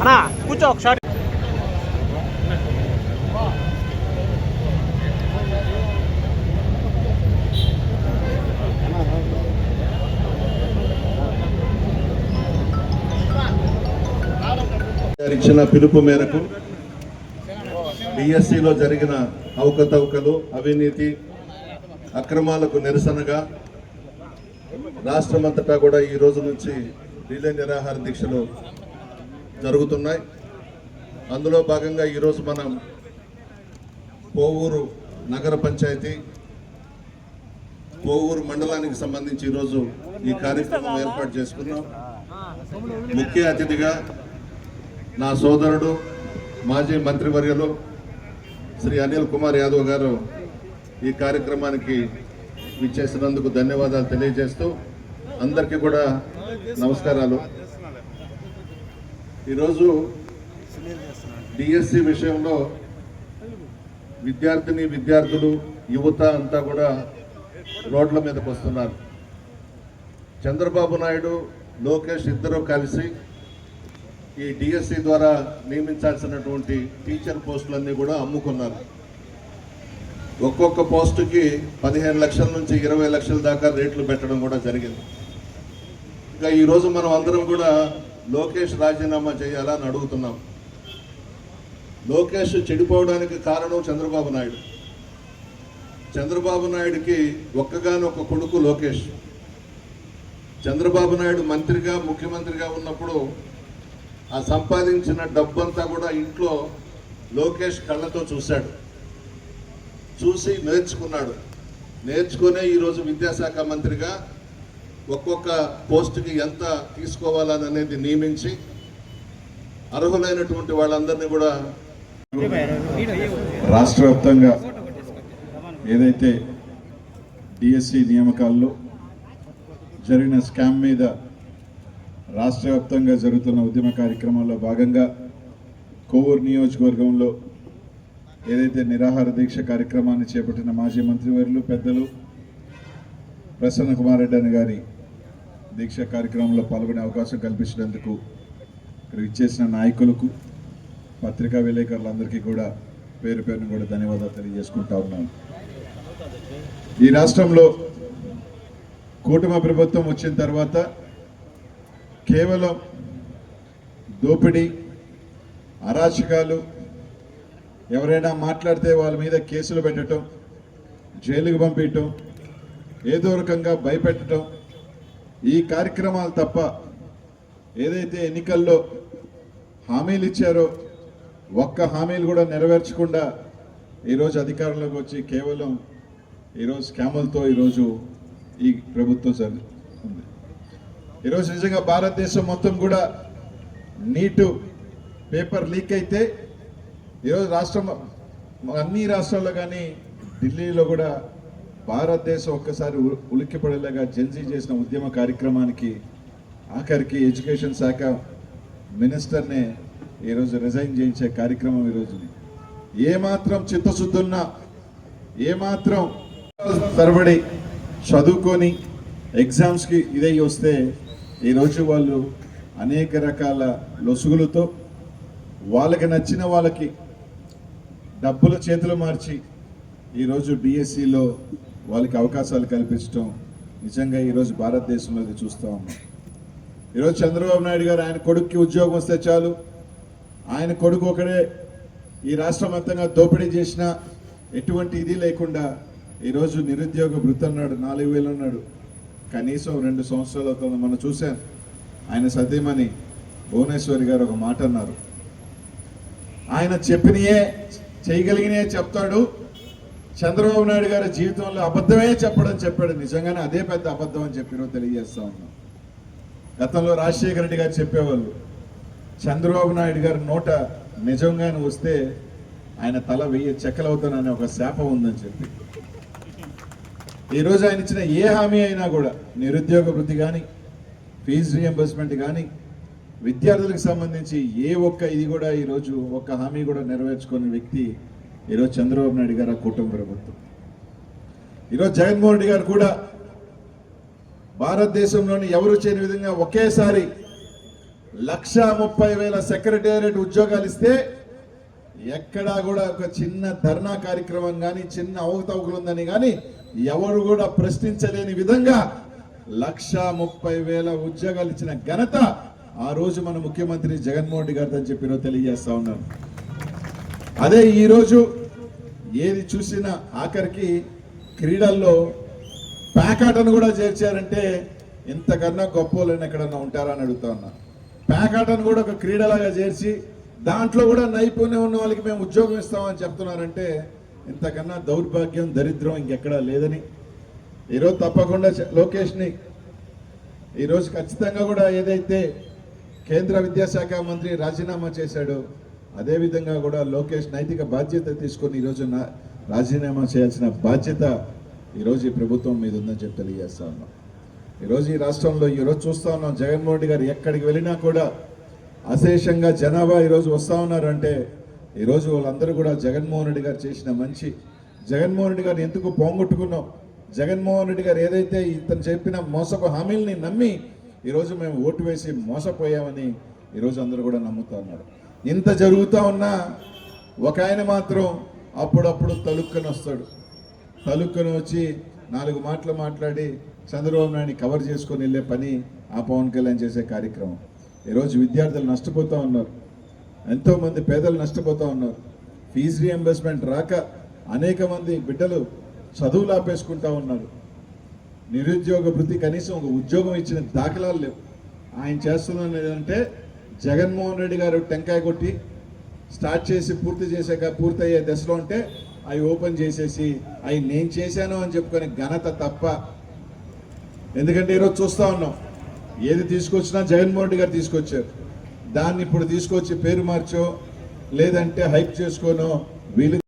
అన్నా కూర్చో ఒకసారి. ఇచ్చిన పిలుపు మేరకు డిఎస్సిలో జరిగిన అవకతవకలు, అవినీతి, అక్రమాలకు నిరసనగా రాష్ట్రమంతటా కూడా ఈ రోజు నుంచి రిలే నిరాహార దీక్షలు జరుగుతున్నాయి. అందులో భాగంగా ఈరోజు మనం కోవూరు నగర పంచాయతీ, కోవూరు మండలానికి సంబంధించి ఈరోజు ఈ కార్యక్రమం ఏర్పాటు చేసుకున్నాం. ముఖ్య అతిథిగా నా సోదరుడు మాజీ మంత్రివర్యులు శ్రీ అనిల్ కుమార్ యాదవ్ గారు ఈ కార్యక్రమానికి విచ్చేసినందుకు ధన్యవాదాలు తెలియజేస్తూ అందరికీ కూడా నమస్కారాలు. ఈరోజు డిఎస్సి విషయంలో విద్యార్థులు, యువత అంతా కూడా రోడ్ల మీదకి వస్తున్నారు. చంద్రబాబు నాయుడు, లోకేష్ ఇద్దరూ కలిసి ఈ డిఎస్సి ద్వారా నియమించాల్సినటువంటి టీచర్ పోస్టులన్నీ కూడా అమ్ముకున్నారు. ఒక్కొక్క పోస్టుకి 15 లక్షల నుంచి 20 లక్షల దాకా రేట్లు పెట్టడం కూడా జరిగింది. ఇంకా ఈరోజు మనం అందరం కూడా లోకేష్ రాజీనామా చేయాలని అడుగుతున్నాం. లోకేష్ చెడిపోవడానికి కారణం చంద్రబాబు నాయుడు. చంద్రబాబు నాయుడికి ఒక్కగానొక్క కొడుకు లోకేష్. చంద్రబాబు నాయుడు మంత్రిగా, ముఖ్యమంత్రిగా ఉన్నప్పుడు ఆ సంపాదించిన డబ్బంతా కూడా ఇంట్లో లోకేష్ కళ్ళతో చూశాడు, చూసి నేర్చుకున్నాడు. నేర్చుకునే ఈరోజు విద్యాశాఖ మంత్రిగా ఒక్కొక్క పోస్టుకి ఎంత తీసుకోవాలని అనేది నియమించి అర్హులైనటువంటి వాళ్ళందరినీ కూడా రాష్ట్ర వ్యాప్తంగా ఏదైతే డిఎస్సి నియామకాల్లో జరిగిన స్కామ్ మీద రాష్ట్ర వ్యాప్తంగా జరుగుతున్న ఉద్యమ కార్యక్రమాల్లో భాగంగా కోవూరు నియోజకవర్గంలో ఏదైతే నిరాహార దీక్ష కార్యక్రమాన్ని చేపట్టిన మాజీ మంత్రివర్యులు పెద్దలు ప్రసన్న కుమార్ రెడ్డి గారి దీక్ష కార్యక్రమంలో పాల్గొనే అవకాశం కల్పించినందుకు ఇక్కడ ఇచ్చేసిన నాయకులకు, పత్రికా విలేకరులందరికీ కూడా పేరు పేరును కూడా ధన్యవాదాలు తెలియజేసుకుంటా ఉన్నాను. ఈ రాష్ట్రంలో కూటమి ప్రభుత్వం వచ్చిన తర్వాత కేవలం దోపిడీ, అరాచకాలు, ఎవరైనా మాట్లాడితే వాళ్ళ మీద కేసులు పెట్టడం, జైలుకు పంపించటం, ఏదో రకంగా భయపెట్టడం, ఈ కార్యక్రమాలు తప్ప ఏదైతే ఎన్నికల్లో హామీలు ఇచ్చారో ఒక్క హామీలు కూడా నెరవేర్చకుండా ఈరోజు అధికారంలోకి వచ్చి కేవలం ఈరోజు స్కాములతో ఈరోజు ఈ ప్రభుత్వం జరుగుతుంది. ఈరోజు నిజంగా భారతదేశం మొత్తం కూడా నీటు పేపర్ లీక్ అయితే ఈరోజు అన్ని రాష్ట్రాల్లో కానీ ఢిల్లీలో కూడా భారతదేశం ఒక్కసారి ఉలిక్కిపడేలాగా జెన్జీ చేసిన ఉద్యమ కార్యక్రమానికి ఆఖరికి ఎడ్యుకేషన్ శాఖ మినిస్టర్నే ఈరోజు రిజైన్ చేయించే కార్యక్రమం ఈరోజు ఏమాత్రం చిత్తశుద్ధున్నా, ఏమాత్రం తరబడి చదువుకొని ఎగ్జామ్స్కి ఇదై వస్తే ఈరోజు వాళ్ళు అనేక రకాల లొసుగులతో వాళ్ళకి నచ్చిన వాళ్ళకి డబ్బులు చేతులు మార్చి ఈరోజు డిఎస్సిలో వాళ్ళకి అవకాశాలు కల్పించడం నిజంగా ఈరోజు భారతదేశంలో చూస్తూ ఉన్నాం. ఈరోజు చంద్రబాబు నాయుడు గారు ఆయన కొడుక్కి ఉద్యోగం వస్తే చాలు, ఆయన కొడుకు ఒకడే ఈ రాష్ట్రం మొత్తంగా దోపిడీ చేసిన ఎటువంటి ఇది లేకుండా ఈరోజు నిరుద్యోగ భృతి అన్నాడు, 4,000 అన్నాడు. కనీసం 2 సంవత్సరాలు అవుతుంది. మనం చూశాను ఆయన సతీమణి భువనేశ్వరి గారు ఒక మాట అన్నారు, ఆయన చెప్పినయే చేయగలిగినే చెప్తాడు, చంద్రబాబు నాయుడు గారి జీవితంలో అబద్ధమే చెప్పాడు. నిజంగానే అదే పెద్ద అబద్ధం అని చెప్పి తెలియజేస్తా ఉన్నాం. గతంలో రాజశేఖర రెడ్డి గారు చెప్పేవాళ్ళు, చంద్రబాబు నాయుడు గారి నోట నిజంగానే వస్తే ఆయన తల 1000 చెక్కలవుతానని ఒక శాపం ఉందని చెప్పి ఈరోజు ఆయన ఇచ్చిన ఏ హామీ అయినా కూడా నిరుద్యోగ వృత్తి కానీ, ఫీజు రియంబర్స్మెంట్ కానీ, విద్యార్థులకు సంబంధించి ఏ ఒక్క ఇది కూడా ఈరోజు ఒక్క హామీ కూడా నెరవేర్చుకునే వ్యక్తి ఈరోజు చంద్రబాబు నాయుడు గారు, కుటుంబ ప్రభుత్వం. ఈరోజు జగన్మోహన్ రెడ్డి గారు కూడా భారతదేశంలోని ఎవరు చేయని విధంగా ఒకేసారి 1,30,000 సెక్రటేరియట్ ఉద్యోగాలు ఇస్తే ఎక్కడా కూడా ఒక చిన్న ధర్నా కార్యక్రమం కానీ చిన్న అవకతవకలు ఉందని కానీ ఎవరు కూడా ప్రశ్నించలేని విధంగా 1,30,000 ఉద్యోగాలు ఇచ్చిన ఘనత ఆ రోజు మన ముఖ్యమంత్రి జగన్మోహన్ రెడ్డి గారితో చెప్పినో తెలియజేస్తా ఉన్నాను. అదే ఈరోజు ఏది చూసినా ఆఖరికి క్రీడల్లో ప్యాకాటను కూడా చేర్చారంటే ఇంతకన్నా గొప్ప వాళ్ళని ఎక్కడన్నా ఉంటారా అని అడుగుతా ఉన్నా. ప్యాకాటను కూడా ఒక క్రీడలాగా చేర్చి దాంట్లో కూడా నైపుణ్యం ఉన్న వాళ్ళకి మేము ఉద్యోగం ఇస్తామని చెప్తున్నారంటే ఇంతకన్నా దౌర్భాగ్యం దరిద్రం ఇంకెక్కడా లేదని ఈరోజు తప్పకుండా లోకేష్ని ఈరోజు ఖచ్చితంగా కూడా ఏదైతే కేంద్ర విద్యాశాఖ మంత్రి రాజీనామా చేశాడో అదేవిధంగా కూడా లోకేష్ నైతిక బాధ్యత తీసుకొని ఈరోజు రాజీనామా చేయాల్సిన బాధ్యత ఈరోజు ఈ ప్రభుత్వం మీద ఉందని చెప్పి తెలియజేస్తా ఉన్నాం. ఈరోజు ఈ రాష్ట్రంలో ఈరోజు చూస్తా ఉన్నాం జగన్మోహన్ రెడ్డి గారు ఎక్కడికి వెళ్ళినా కూడా అశేషంగా జనాభా ఈరోజు వస్తూ ఉన్నారంటే ఈరోజు వాళ్ళందరూ కూడా జగన్మోహన్ రెడ్డి గారు చేసిన మంచి, జగన్మోహన్ రెడ్డి గారు ఎందుకు పోగొట్టుకున్నాం, జగన్మోహన్ రెడ్డి గారు ఏదైతే ఇతను చెప్పిన మోసపు హామీల్ని నమ్మి ఈరోజు మేము ఓటు వేసి మోసపోయామని ఈరోజు అందరూ కూడా నమ్ముతా ఉన్నారు. ఇంత జరుగుతూ ఉన్నా ఒక ఆయన మాత్రం అప్పుడప్పుడు తలుక్కుని వస్తాడు. తలుక్కుని వచ్చి 4 మాటలు మాట్లాడి చంద్రబాబు నాయుడిని కవర్ చేసుకొని వెళ్ళే పని ఆ పవన్ కళ్యాణ్ చేసే కార్యక్రమం. ఈరోజు విద్యార్థులు నష్టపోతూ ఉన్నారు, ఎంతోమంది పేదలు నష్టపోతూ ఉన్నారు. ఫీజు రీఎంబర్స్మెంట్ రాక అనేక మంది బిడ్డలు చదువులు ఆపేసుకుంటా ఉన్నారు. నిరుద్యోగ భృతి కనీసం ఒక ఉద్యోగం ఇచ్చిన దాఖలాలు లేవు. ఆయన చేస్తున్నది ఏంటంటే జగన్మోహన్ రెడ్డి గారు టెంకాయ కొట్టి స్టార్ట్ చేసి పూర్తయ్యే దశలో ఉంటే అవి ఓపెన్ చేసేసి అవి నేను చేశాను అని చెప్పుకొని ఘనత తప్ప. ఎందుకంటే ఈరోజు చూస్తూ ఉన్నాం ఏది తీసుకొచ్చినా జగన్మోహన్ రెడ్డి గారు తీసుకొచ్చారు. దాన్ని ఇప్పుడు తీసుకొచ్చి పేరు మార్చో లేదంటే హైప్ చేసుకోనో వీళ్ళు